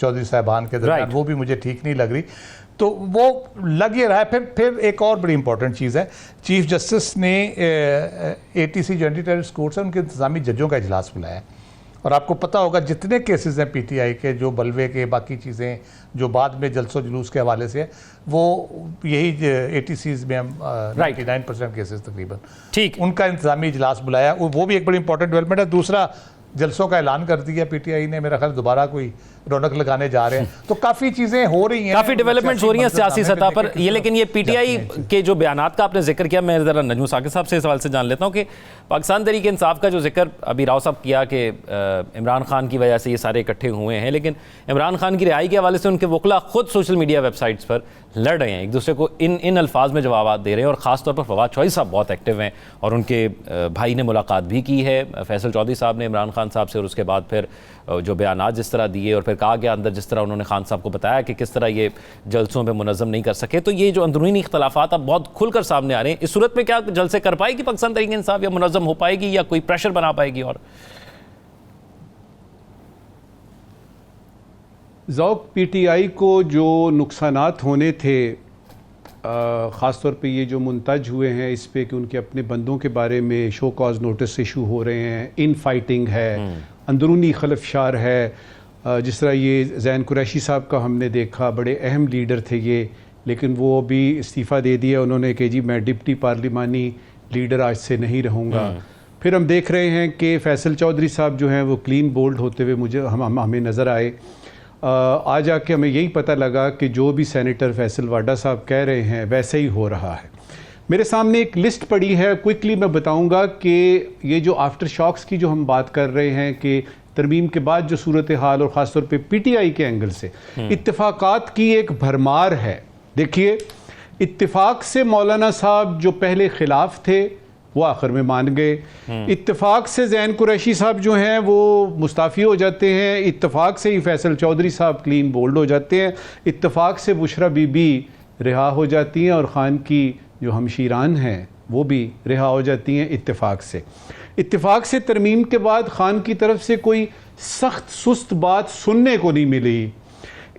चौधरी साहबान के दरमियान, वो भी मुझे ठीक नहीं लग रही। तो वो लग ये रहा है। फिर एक और बड़ी इंपॉर्टेंट चीज़ है, चीफ जस्टिस ने ATC जो एंटी टेररिस्ट कोर्ट्स है उनके इंतजामी जजों का इजलास बुलाया और आपको पता होगा जितने केसेस हैं पीटीआई के, जो बलवे के, बाकी चीज़ें जो बाद में जलसो जुलूस के हवाले से, वो यही एटीसीज में हम 99% केसेस तकरीबन, ठीक, उनका इंतजामी इजलास बुलाया, वो भी एक बड़ी इंपॉर्टेंट डेवलपमेंट है। दूसरा, जलसों का ऐलान कर दिया पीटीआई ने, मेरा ख्याल दोबारा कोई रौनक लगाने जा रहे हैं। तो काफ़ी चीज़ें हो रही हैं, काफ़ी डेवलपमेंट्स हो रही हैं सियासी सतह पर। ये लेकिन ये पीटीआई के जो बयानात का आपने जिक्र किया, मैं ज़रा नजमू साकिब साहब से इस सवाल से जान लेता हूँ कि पाकिस्तान तहरीक इंसाफ का जो जिक्र अभी राव साहब किया कि इमरान खान की वजह से ये सारे इकट्ठे हुए हैं, लेकिन इमरान खान की रिहाई के हवाले से उनके वकला खुद सोशल मीडिया वेबसाइट्स पर लड़ रहे हैं, एक दूसरे को इन अल्फाज में जवाब दे रहे हैं। और ख़ासतौर पर फवाद चौधरी साहब बहुत एक्टिव हैं और उनके भाई ने मुलाकात भी की है फैसल चौधरी साहब ने इमरान खान साहब से, और उसके बाद फिर जो बयानात जिस तरह दिए और फिर कहा गया अंदर जिस तरह उन्होंने खान साहब को बताया कि किस तरह ये जलसों में मुनज़्ज़म नहीं कर सके, तो ये जो अंदरूनी इख्तलाफात अब बहुत खुलकर सामने आ रहे हैं, इस सूरत में क्या जलसे कर पाएगी पाकिस्तान तहरीक इंसाफ, या मुनज़्ज़म हो पाएगी, या कोई प्रेशर बना पाएगी? और ज़ौक पीटीआई को जो नुकसानात होने थे, ख़ास तौर पे ये जो मुंतज हुए हैं इस पे कि उनके अपने बंदों के बारे में शो कॉज नोटिस इशू हो रहे हैं, इन फाइटिंग है, अंदरूनी खलफशार है, जिस तरह ये ज़ैन कुरैशी साहब का हमने देखा, बड़े अहम लीडर थे ये, लेकिन वो अभी इस्तीफ़ा दे दिया उन्होंने कि जी मैं डिप्टी पार्लिमानी लीडर आज से नहीं रहूँगा। फिर हम देख रहे हैं कि फैसल चौधरी साहब जो हैं वो क्लीन बोल्ड होते हुए हमें नज़र आए। आज आके हमें यही पता लगा कि जो भी सेनेटर फैसल वाडा साहब कह रहे हैं वैसे ही हो रहा है। मेरे सामने एक लिस्ट पड़ी है, क्विकली मैं बताऊंगा कि ये जो आफ्टर शॉक्स की जो हम बात कर रहे हैं कि तरमीम के बाद जो सूरत हाल, और ख़ास तौर पे पीटीआई के एंगल से इत्तेफाकात की एक भरमार है। देखिए, इत्तेफाक से मौलाना साहब जो पहले खिलाफ थे वो आखिर में मान गए, इत्तेफाक से ज़ैन कुरैशी साहब जो हैं वो मुस्ताफ़ी हो जाते हैं, इत्तेफाक से ही फैसल चौधरी साहब क्लीन बोल्ड हो जाते हैं, इत्तेफाक से बुशरा बीबी रिहा हो जाती हैं और ख़ान की जो हमशीरान हैं वो भी रिहा हो जाती हैं इत्तेफाक से तरमीम के बाद ख़ान की तरफ से कोई सख्त सुस्त बात सुनने को नहीं मिली।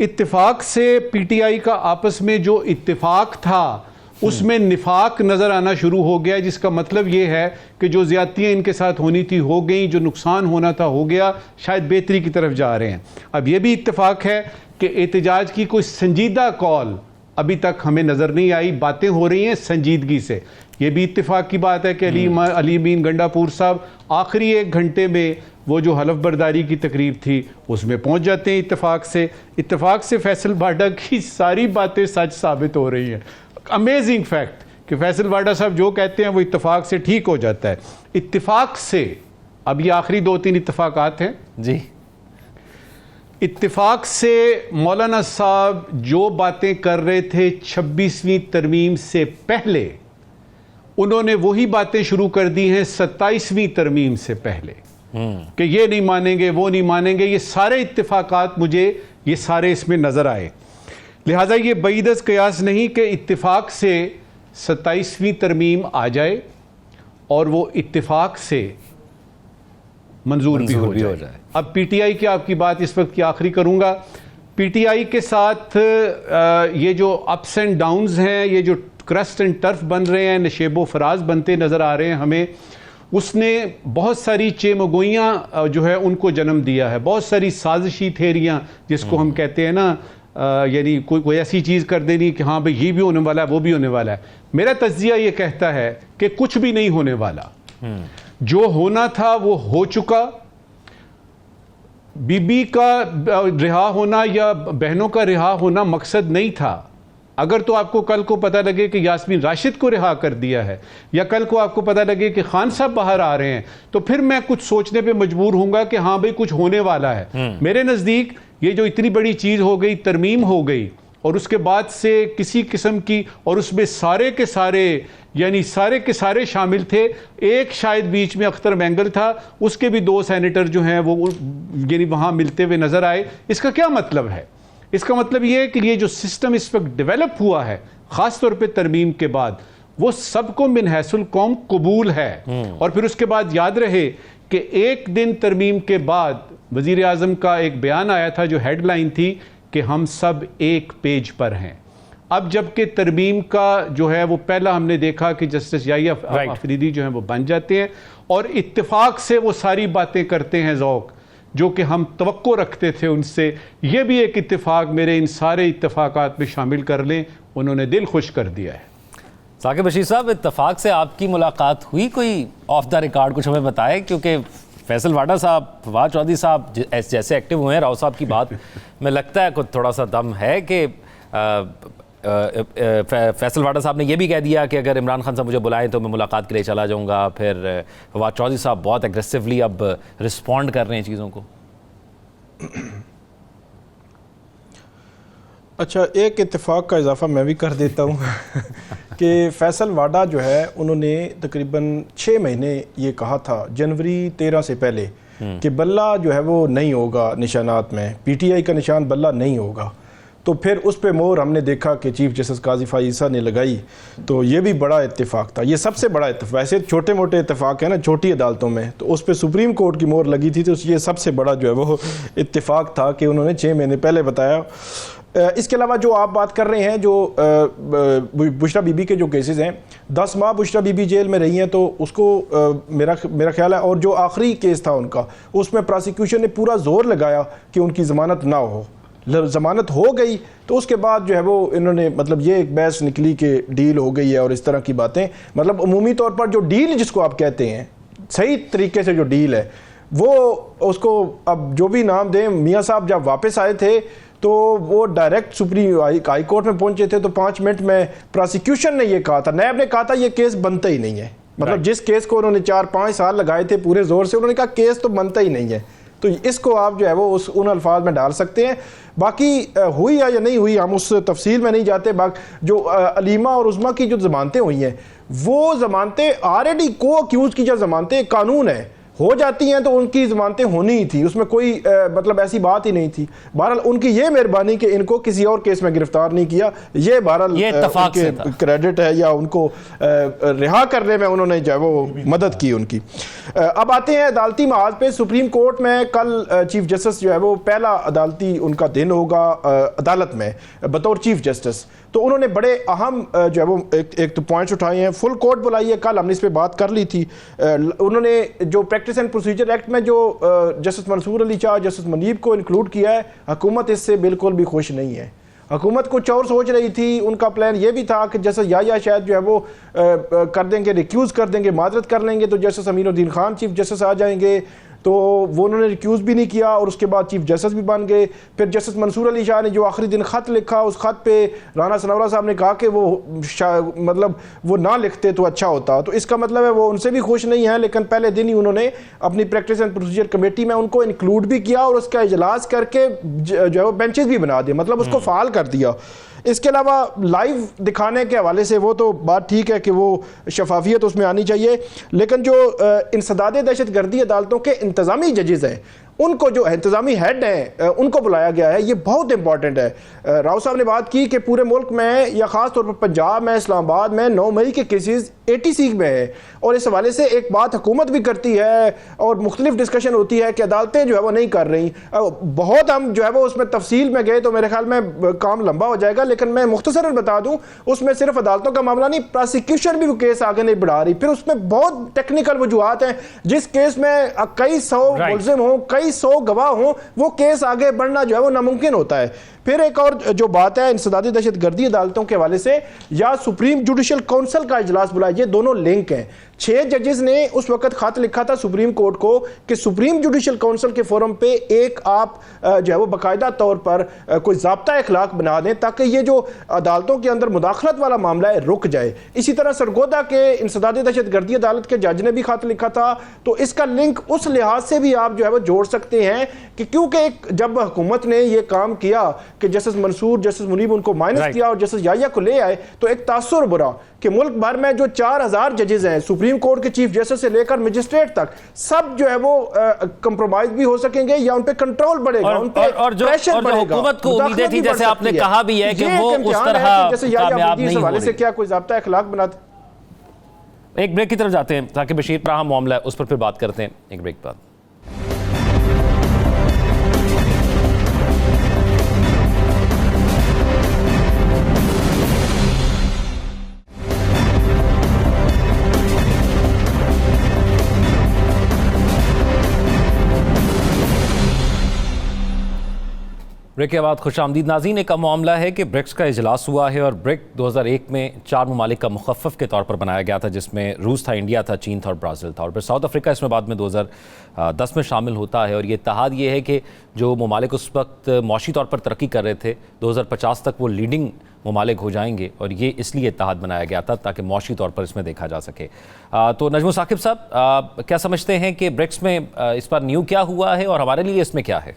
इत्तेफाक से पीटीआई का आपस में जो इत्तेफाक था उसमें निफाक नज़र आना शुरू हो गया, जिसका मतलब ये है कि जो ज़्यादतियाँ इनके साथ होनी थी हो गई, जो नुकसान होना था हो गया, शायद बेहतरी की तरफ जा रहे हैं। अब ये भी इत्तेफाक है कि एहतजाज की कोई संजीदा कॉल अभी तक हमें नज़र नहीं आई, बातें हो रही हैं संजीदगी से। ये भी इत्तेफाक की बात है कि अली मीन गंडापुर साहब आखिरी 1 घंटे में वो जो हलफ बर्दारी की तकरीब थी उसमें पहुंच जाते हैं इत्तेफाक से फैसल वाडा की सारी बातें सच साबित हो रही हैं। अमेजिंग फैक्ट कि फैसल वाडा साहब जो कहते हैं वो इत्तेफाक से ठीक हो जाता है। इत्तेफाक से अब ये आखिरी 2-3 इत्तेफाकात हैं जी। इत्तेफाक से मौलाना साहब जो बातें कर रहे थे 26वीं तरमीम से पहले, उन्होंने वही बातें शुरू कर दी हैं 27वीं तरमीम से पहले कि ये नहीं मानेंगे वो नहीं मानेंगे। ये सारे इत्तेफाकात मुझे ये सारे इसमें नज़र आए। लिहाजा ये बईदस कयास नहीं कि इत्तेफाक से 27वीं तरमीम आ जाए और वो इत्तेफाक से मंजूर भी हो जाए। अब पीटीआई की आपकी बात इस वक्त की आखिरी करूंगा। पीटीआई के साथ ये जो अप्स एंड डाउन्स हैं, ये जो क्रस्ट एंड टर्फ बन रहे हैं, नशेबो फराज बनते नज़र आ रहे हैं हमें, उसने बहुत सारी चेमगोइयाँ जो है उनको जन्म दिया है, बहुत सारी साजिशी थेरियाँ जिसको हम कहते हैं ना, यानी कोई ऐसी चीज़ कर देनी कि हाँ भाई ये भी होने वाला है वो भी होने वाला है। मेरा तज्जिया ये कहता है कि कुछ भी नहीं होने वाला, जो होना था वो हो चुका। बीबी का रिहा होना या बहनों का रिहा होना मकसद नहीं था। अगर तो आपको कल को पता लगे कि यास्मीन राशिद को रिहा कर दिया है, या कल को आपको पता लगे कि खान साहब बाहर आ रहे हैं, तो फिर मैं कुछ सोचने पे मजबूर हूंगा कि हाँ भाई कुछ होने वाला है। मेरे नज़दीक ये जो इतनी बड़ी चीज़ हो गई, तरमीम हो गई, और उसके बाद से किसी किस्म की, और उसमें सारे के सारे यानी सारे के सारे शामिल थे। एक शायद बीच में अख्तर मैंगल था, उसके भी 2 सेनेटर जो हैं वो यानी वहाँ मिलते हुए नज़र आए। इसका क्या मतलब है? इसका मतलब ये है कि ये जो सिस्टम इस वक्त डेवलप हुआ है ख़ास तौर पे तरमीम के बाद, वो सबको मिन हैसुल कौम कबूल है। और फिर उसके बाद याद रहे कि एक दिन तरमीम के बाद वज़ीर आज़म का एक बयान आया था जो हेडलाइन थी कि हम सब एक पेज पर हैं। अब जबकि तरमीम का जो है वो पहला हमने देखा कि जस्टिस याहिया अफरीदी जो है वो बन जाते हैं और इत्तेफाक से वो सारी बातें करते हैं ज़ौक जो कि हम तवक्को रखते थे उनसे, ये भी एक इत्तेफाक मेरे इन सारे इत्तेफाकात में शामिल कर लें। उन्होंने दिल खुश कर दिया है। साकिब बशीर साहब, इत्तेफाक से आपकी मुलाकात हुई कोई ऑफ द रिकॉर्ड? कुछ हमें बताएं, क्योंकि फैसल वाडा साहब, फवाद चौधरी साहब जैसे एक्टिव हुए हैं, राव साहब की बात में लगता है कुछ थोड़ा सा दम है कि फैसल वाडा साहब ने यह भी कह दिया कि अगर इमरान खान साहब मुझे बुलाएं तो मैं मुलाकात के लिए चला जाऊंगा। फिर फवाद चौधरी साहब बहुत एग्रेसिवली अब रिस्पॉन्ड कर रहे हैं चीज़ों को। अच्छा, एक इत्तेफाक का इजाफा मैं भी कर देता हूँ कि फैसल वाडा जो है, उन्होंने तकरीबन 6 महीने ये कहा था जनवरी 13 से पहले कि बल्ला जो है वो नहीं होगा निशानात में, पीटीआई का निशान बल्ला नहीं होगा। तो फिर उस पे मोहर हमने देखा कि चीफ जस्टिस काजी फाइसा ने लगाई, तो ये भी बड़ा इत्तेफाक था। ये सबसे बड़ा इत्तेफाक, वैसे छोटे मोटे इत्तेफाक है ना छोटी अदालतों में, तो उस पे सुप्रीम कोर्ट की मोहर लगी थी, तो ये सबसे बड़ा जो है वो इत्तेफाक था कि उन्होंने 6 महीने पहले बताया। इसके अलावा जो आप बात कर रहे हैं, जो बुशरा बीबी के जो केसेस हैं, 10 माह बुशरा बीबी जेल में रही हैं, तो उसको मेरा ख्याल है, और जो आखिरी केस था उनका, उसमें प्रोसिक्यूशन ने पूरा जोर लगाया कि उनकी ज़मानत ना हो। ज़मानत हो गई तो उसके बाद जो है वो इन्होंने, मतलब ये एक बहस निकली कि डील हो गई है और इस तरह की बातें। मतलब अमूमी तौर पर जो डील जिसको आप कहते हैं, सही तरीके से जो डील है वो, उसको अब जो भी नाम दें, मियाँ साहब जब वापस आए थे तो वो डायरेक्ट सुप्रीम हाई कोर्ट में पहुंचे थे, तो 5 मिनट में प्रोसिक्यूशन ने ये कहा था, नैब ने कहा था ये केस बनता ही नहीं है। मतलब जिस केस को उन्होंने 4-5 साल लगाए थे पूरे जोर से, उन्होंने कहा केस तो बनता ही नहीं है। तो इसको आप जो है वो उन अल्फाज में डाल सकते हैं। बाकी हुई या नहीं हुई, हम उस तफसील में नहीं जाते। बाकी जो अलीमा और उज़मा की जो ज़मानतें हुई हैं, वो ज़मानतें ऑलरेडी को अक्यूज़ की जो ज़मानतें कानून है हो जाती हैं, तो उनकी ज़मानतें होनी ही थी, उसमें कोई मतलब ऐसी बात ही नहीं थी। बहरहाल उनकी ये मेहरबानी कि इनको किसी और केस में गिरफ्तार नहीं किया, ये बहरहाल क्रेडिट है, या उनको रिहा करने में उन्होंने जो है वो मदद की उनकी। अब आते हैं अदालती महाज पे। सुप्रीम कोर्ट में कल चीफ जस्टिस जो है वो पहला अदालती उनका दिन होगा अदालत में बतौर चीफ जस्टिस। तो उन्होंने बड़े अहम जो है वो एक तो पॉइंट्स उठाए हैं। फुल कोर्ट बुलाई है, कल हमने इस पर बात कर ली थी। उन्होंने जो प्रैक्टिस एंड प्रोसीजर एक्ट में जो जस्टिस मंसूर अली शाह, जस्टिस मुनीब को इंक्लूड किया है, हुकूमत इससे बिल्कुल भी खुश नहीं है। हुकूमत कुछ और सोच रही थी, उनका प्लान ये भी था कि जैसे या शायद जो है वो कर देंगे, रिक्यूज़ कर देंगे, माजरत कर लेंगे, तो justice Aminuddin Khan chief justice आ जाएंगे, तो वो उन्होंने रिक्यूज़ भी नहीं किया और उसके बाद चीफ जस्टिस भी बन गए। फिर जस्टिस मंसूर अली शाह ने जो आखिरी दिन ख़त लिखा, उस ख़त पे राना सनौरा साहब ने कहा कि वो मतलब वो ना लिखते तो अच्छा होता। तो इसका मतलब है वो उनसे भी खुश नहीं है, लेकिन पहले दिन ही उन्होंने अपनी प्रैक्टिस एंड प्रोसीजर कमेटी में उनको इंक्लूड भी किया और उसका इजलास करके जो है वो बेंचेस भी बना दिए, मतलब उसको फाल कर दिया। इसके अलावा लाइव दिखाने के हवाले से वो तो बात ठीक है कि वो शफाफियत उसमें आनी चाहिए, लेकिन जो इंसदाद दहशतगर्दी अदालतों के इंतज़ामी जजेस हैं, उनको जो इंतज़ामी हेड हैं उनको बुलाया गया है, ये बहुत इंपॉर्टेंट है। राव साहब ने बात की कि पूरे मुल्क में या ख़ास तौर पर पंजाब में, इस्लामाबाद में 9 मई के केसेस 80 में है, और इस हवाले से एक बात हुकूमत भी करती है और मुख्तलिफ डिस्कशन होती है कि अदालतें जो है वो नहीं कर रही। बहुत हम जो है वो उसमें तफसील में गए तो मेरे ख्याल में काम लंबा हो जाएगा, लेकिन मैं मुख्तसरन बता दूं, उसमें सिर्फ अदालतों का मामला नहीं, प्रोसिक्यूशन भी वो केस आगे नहीं बढ़ा रही। फिर उसमें बहुत टेक्निकल वजूहात हैं, जिस केस में कई 100 मुलजिम हों, कई 100 गवाह हों, वो केस आगे बढ़ना जो है वो नामुमकिन होता है। फिर एक और जो बात है इंसदादी दहशतगर्दी अदालतों के हवाले से, या सुप्रीम जुडिशल काउंसिल का इजलास बुलाया, ये दोनों लिंक हैं। 6 जजेस ने उस वक्त खत लिखा था सुप्रीम कोर्ट को कि सुप्रीम जुडिशल काउंसिल के फोरम पे एक आप जो है वो बाकायदा तौर पर कोई ज़ाब्ता इखलाक बना दें, ताकि ये जो अदालतों के अंदर मुदाखलत वाला मामला है रुक जाए। इसी तरह सरगोदा के इंसदादी दहशतगर्दी अदालत के जज ने भी खत लिखा था। तो इसका लिंक उस लिहाज से भी आप जो है वो जोड़ सकते हैं कि क्योंकि जब हुकूमत ने यह काम किया कि जस्टिस मंसूर, जस्टिस मुनीब उनको माइनस किया और जस्टिस याया को ले आए, तो एक तासुर बुरा कि मुल्क भर में जो 4000 जजेस हैं, सुप्रीम कोर्ट के चीफ जस्टिस से लेकर मजिस्ट्रेट तक, सब जो है वो कंप्रोमाइज भी हो सकेंगे या उन पे कंट्रोल बढ़ेगा, उन पे प्रेशर बढ़ेगा। हुकूमत को उम्मीदें थी, जैसे आपने कहा भी है कि वो उस तरह जैसे याया इस हवाले से क्या कोई ज़ाब्ता इखलाक बनाते। एक ब्रेक की तरफ जाते हैं ताकि बशीर पर अहम मामला है उस पर फिर बात करते हैं एक ब्रेक बाद। ब्रिक के बाद खुशामदीद नाज़रीन। एक मामला है कि ब्रिक्स का इजलास हुआ है और ब्रिक 2001 में 4 ममालिक का मुखफ़फ़ के तौर पर बनाया गया था, जिसमें रूस था, इंडिया था, चीन था और ब्राज़ील था। और फिर साउथ अफ्रीका इसमें बाद में 2010 में शामिल होता है। और ये इत्तेहाद ये है कि जो ममालिक उस वक्त मौशी तौर पर तरक्की कर रहे थे, 2050 तक वो लीडिंग ममालिक हो जाएंगे और ये इसलिए इत्तेहाद बनाया गया था ताकि मौशी तौर पर इसमें देखा जा सके। तो नजमुल साकिब साहब, क्या समझते हैं कि ब्रिक्स में इस बार न्यू क्या हुआ है और हमारे लिए इसमें क्या है?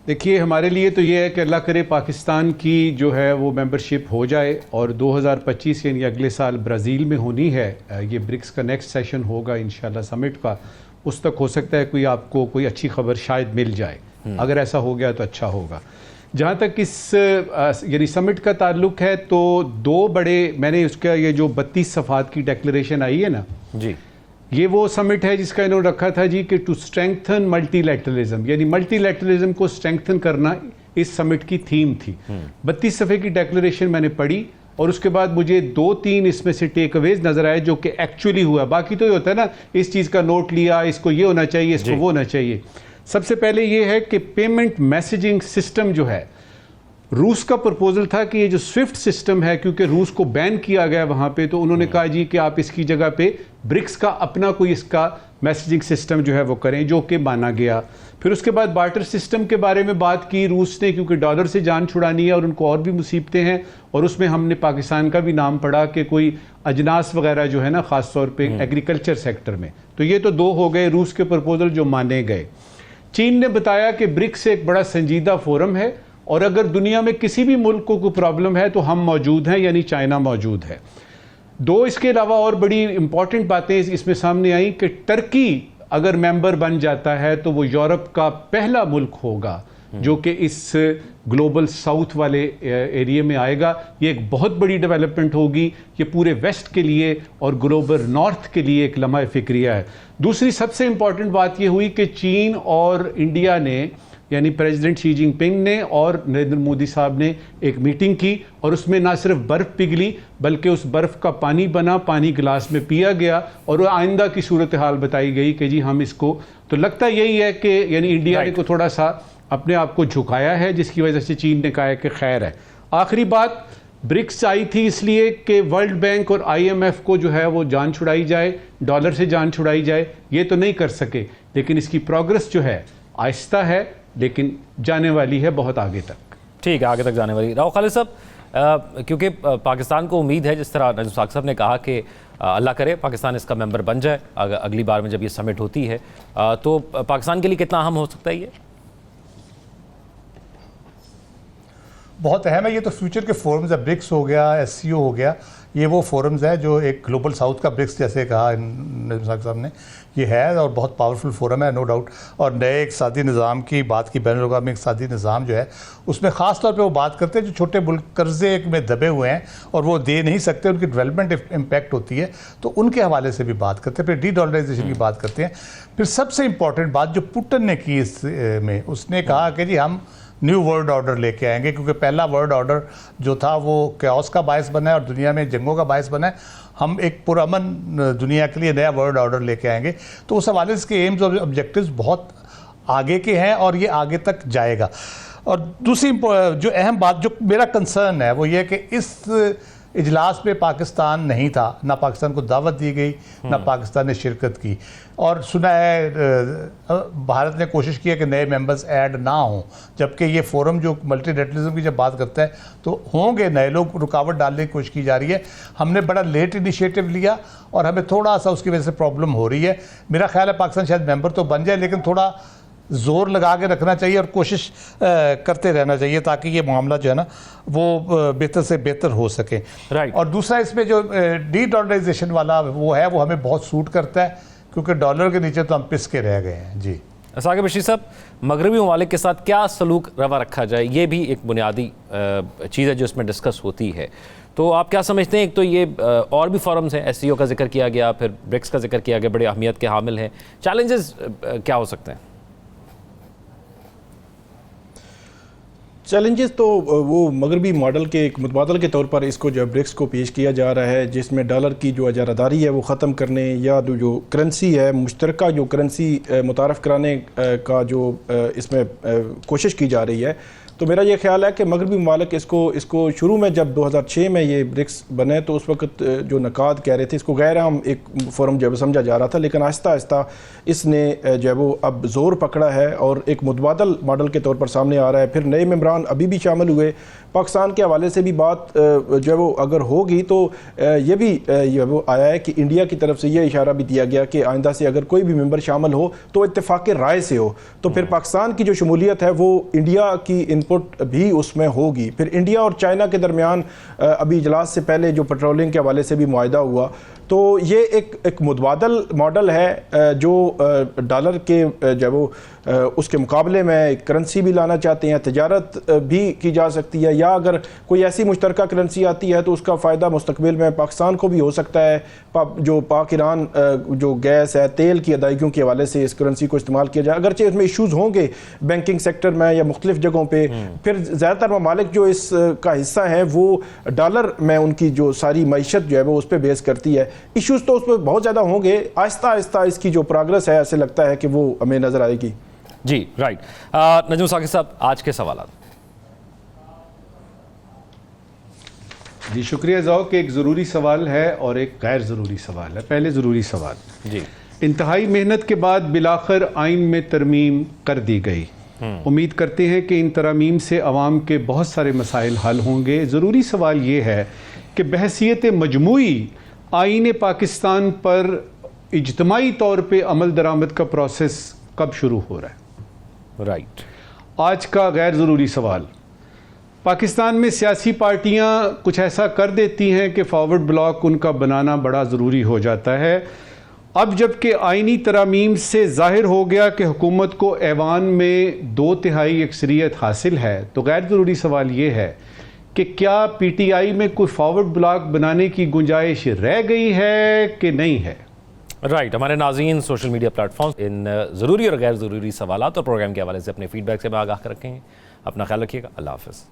देखिए, हमारे लिए तो ये है कि अल्लाह करे पाकिस्तान की जो है वो मेंबरशिप हो जाए और 2025 यानी अगले साल ब्राज़ील में होनी है। ये ब्रिक्स का नेक्स्ट सेशन होगा इंशाल्लाह समिट का। उस तक हो सकता है कोई आपको कोई अच्छी खबर शायद मिल जाए। अगर ऐसा हो गया तो अच्छा होगा। जहाँ तक इस यानी समिट का ताल्लुक है तो दो बड़े, मैंने उसका ये जो 32 सफ़ात की डिक्लेरेशन आई है ना जी, ये वो समिट है जिसका इन्होंने रखा था जी कि टू स्ट्रेंथन मल्टीलैटरलिज्म, यानी मल्टीलैटरलिज्म को स्ट्रेंथन करना इस समिट की थीम थी। 32 सफ़े की डिक्लेरेशन मैंने पढ़ी और उसके बाद मुझे 2-3 इसमें से टेक अवेज नजर आए जो कि एक्चुअली हुआ। बाकी तो ये होता है ना, इस चीज़ का नोट लिया, इसको ये होना चाहिए, इसको वो होना चाहिए। सबसे पहले ये है कि पेमेंट मैसेजिंग सिस्टम जो है, रूस का प्रपोजल था कि ये जो स्विफ्ट सिस्टम है, क्योंकि रूस को बैन किया गया वहाँ पे, तो उन्होंने कहा जी कि आप इसकी जगह पे ब्रिक्स का अपना कोई इसका मैसेजिंग सिस्टम जो है वो करें, जो कि माना गया। फिर उसके बाद बार्टर सिस्टम के बारे में बात की रूस ने, क्योंकि डॉलर से जान छुड़ानी है और उनको और भी मुसीबतें हैं। और उसमें हमने पाकिस्तान का भी नाम पढ़ा कि कोई अजनास वगैरह जो है ना, ख़ास तौर पर एग्रीकल्चर सेक्टर में। तो ये तो दो हो गए रूस के प्रपोजल जो माने गए। चीन ने बताया कि ब्रिक्स एक बड़ा संजीदा फोरम है और अगर दुनिया में किसी भी मुल्क को कोई प्रॉब्लम है तो हम मौजूद हैं, यानी चाइना मौजूद है। दो इसके अलावा और बड़ी इंपॉर्टेंट बातें इसमें सामने आई कि टर्की अगर मेंबर बन जाता है तो वो यूरोप का पहला मुल्क होगा जो कि इस ग्लोबल साउथ वाले एरिया में आएगा। ये एक बहुत बड़ी डेवलपमेंट होगी, ये पूरे वेस्ट के लिए और ग्लोबल नॉर्थ के लिए एक लम्हा फिक्रिया है। दूसरी सबसे इंपॉर्टेंट बात ये हुई कि चीन और इंडिया ने, यानी प्रेसिडेंट शी जिनपिंग ने और नरेंद्र मोदी साहब ने एक मीटिंग की और उसमें ना सिर्फ बर्फ़ पिघली बल्कि उस बर्फ़ का पानी बना, पानी गिलास में पिया गया और आइंदा की सूरत हाल बताई गई कि जी हम इसको, तो लगता यही है कि यानी इंडिया ने को थोड़ा सा अपने आप को झुकाया है, जिसकी वजह से चीन ने कहा है कि खैर है। आखिरी बात, ब्रिक्स आई थी इसलिए कि वर्ल्ड बैंक और IMF को जो है वो जान छुड़ाई जाए, डॉलर से जान छुड़ाई जाए। ये तो नहीं कर सके, लेकिन इसकी प्रोग्रेस जो है आहिस्ता है, लेकिन जाने वाली है बहुत आगे तक। ठीक है, आगे तक जाने वाली। राव खालिद साहब, क्योंकि पाकिस्तान को उम्मीद है, जिस तरह नजमुल साकिब साहब ने कहा कि अल्लाह करे पाकिस्तान इसका मेंबर बन जाए अगली बार में जब ये समिट होती है, तो पाकिस्तान के लिए कितना अहम हो सकता है ये? बहुत अहम है। ये तो फ्यूचर के फोरम्स है, ब्रिक्स हो गया, SCO हो गया, ये वो फोरम्स है जो एक ग्लोबल साउथ का ब्रिक्स जैसे कहा नजमुल साकिब साहब ने, ये है और बहुत पावरफुल फोरम है, नो डाउट। और नए इक़्तिसादी निज़ाम की बात की, बैनुल अक़वामी इक़्तिसादी निज़ाम जो है उसमें ख़ास तौर पे वो बात करते हैं जो छोटे मुल्क कर्जे में दबे हुए हैं और वो दे नहीं सकते, उनकी डेवलपमेंट इम्पैक्ट होती है, तो उनके हवाले से भी बात करते हैं। फिर डीडॉलराइजेशन की बात करते हैं। फिर सबसे इंपॉर्टेंट बात जो पुतिन ने की इस में, उसने कहा कि जी हम न्यू वर्ल्ड ऑर्डर लेके आएंगे, क्योंकि पहला वर्ल्ड ऑर्डर जो था वो कैओस का बायस बना है और दुनिया में जंगों का बायस बना है। हम एक पुरअमन दुनिया के लिए नया वर्ल्ड ऑर्डर लेके आएंगे। तो उस हवाले से इसके एम्स और ऑब्जेक्टिव्स बहुत आगे के हैं और ये आगे तक जाएगा। और दूसरी जो अहम बात जो मेरा कंसर्न है वो ये कि इस इजलास में पाकिस्तान नहीं था, ना पाकिस्तान को दावत दी गई, ना पाकिस्तान ने शिरकत की। और सुना है भारत ने कोशिश की है कि नए मेंबर्स ऐड ना हों, जबकि ये फोरम जो मल्टीलैटरलिज्म की जब बात करता है तो होंगे नए लोग, रुकावट डालने की कोशिश की जा रही है। हमने बड़ा लेट इनिशिएटिव लिया और हमें थोड़ा सा उसकी वजह से प्रॉब्लम हो रही है। मेरा ख्याल है पाकिस्तान शायद मेंबर तो बन जाए, लेकिन थोड़ा जोर लगा के रखना चाहिए और कोशिश करते रहना चाहिए ताकि ये मामला जो है ना वो बेहतर से बेहतर हो सके। राइट। और दूसरा इसमें जो डीडॉलराइजेशन वाला वो है वो हमें बहुत सूट करता है, क्योंकि डॉलर के नीचे तो हम पिस के रह गए हैं। जी साकिब बशीर साहब, मगरबी ममालिक के साथ क्या सलूक रवा रखा जाए, ये भी एक बुनियादी चीज़ है जो इसमें डिस्कस होती है। तो आप क्या समझते हैं? एक तो ये और भी फॉरम्स हैं, SCO का जिक्र किया गया, फिर ब्रिक्स का जिक्र किया गया, बड़े अहमियत के हामिल हैं। चैलेंजेस क्या हो सकते हैं? चैलेंजेस तो वो मगरबी मॉडल के एक मुतबादल के तौर पर इसको जो ब्रिक्स को पेश किया जा रहा है, जिसमें डॉलर की जो अजारादारी है वो ख़त्म करने या जो करेंसी है मुश्तरका जो करेंसी मुतारफ़ कराने का जो इसमें कोशिश की जा रही है। तो मेरा ये ख्याल है कि मगरबी ममालिक इसको शुरू में जब 2006 में ये ब्रिक्स बने तो उस वक्त जो नकाद कह रहे थे इसको गैर आम एक फोरम जो समझा जा रहा था, लेकिन आहिस्ता आहिस्ता इसने जो है वो अब ज़ोर पकड़ा है और एक मुतबादल मॉडल के तौर पर सामने आ रहा है। फिर नए मेम्बरान अभी भी शामिल हुए। पाकिस्तान के हवाले से भी बात जो है वो अगर होगी तो ये भी ये वो आया है कि इंडिया की तरफ से ये इशारा भी दिया गया कि आइंदा से अगर कोई भी मेंबर शामिल हो तो इत्तेफाक राय से हो, तो फिर पाकिस्तान की जो शमूलियत है वो इंडिया की इनपुट भी उसमें होगी। फिर इंडिया और चाइना के दरमियान अभी इजलास से पहले जो पेट्रोलिंग के हवाले से भी मुआहिदा हुआ, तो ये एक मुतबादल मॉडल है जो डॉलर के जो वो उसके मुकाबले में करेंसी भी लाना चाहते हैं, तजारत भी की जा सकती है, या अगर कोई ऐसी मुश्तरका करेंसी आती है तो उसका फ़ायदा मुस्तकबिल में पाकिस्तान को भी हो सकता है। जो पाक ईरान जो गैस है, तेल की अदायगियों के हवाले से इस करेंसी को इस्तेमाल किया जाए, अगरचे इसमें इशूज़ होंगे बैंकिंग सेक्टर में या मुख्तलिफ जगहों पर, फिर ज़्यादातर ममालिक जो इसका हिस्सा है वो डॉलर में उनकी जो सारी मईशत जो है वो उस पर बेस करती है। इश्यूज़ तो उस पर बहुत ज़्यादा होंगे, आहिस्ता आहिस्ता इसकी जो प्रोग्रेस है ऐसे लगता है कि वो हमें नज़र आएगी। जी राइट। नजम साकिब साहब, आज के सवाल। जी शुक्रिया ज़ौक। एक ज़रूरी सवाल है और एक गैर ज़रूरी सवाल है। पहले ज़रूरी सवाल। जी, इंतहाई मेहनत के बाद बिलाखिर आइन में तरमीम कर दी गई। उम्मीद करते हैं कि इन तरमीम से अवाम के बहुत सारे मसाइल हल होंगे। ज़रूरी सवाल ये है कि बहसियत मजमूई आईन पाकिस्तान पर इज्तमाई तौर पे अमल दरामद का प्रोसेस कब शुरू हो रहा है? राइट। आज का गैर ज़रूरी सवाल, पाकिस्तान में सियासी पार्टियां कुछ ऐसा कर देती हैं कि फॉरवर्ड ब्लॉक उनका बनाना बड़ा ज़रूरी हो जाता है। अब जबकि आइनी तरामीम से ज़ाहिर हो गया कि हुकूमत को ऐवान में 2/3 अक्सरियत हासिल है, तो गैर ज़रूरी सवाल ये है कि क्या PTI में कोई फॉरवर्ड ब्लॉक बनाने की गुंजाइश रह गई है कि नहीं है? राइट। हमारे नाज़रीन सोशल मीडिया प्लेटफॉर्म इन ज़रूरी और गैर ज़रूरी सवालात और प्रोग्राम के हवाले से अपने फीडबैक से आगाह रखेंगे। अपना ख्याल रखिएगा। अल्लाह हाफ़िज़।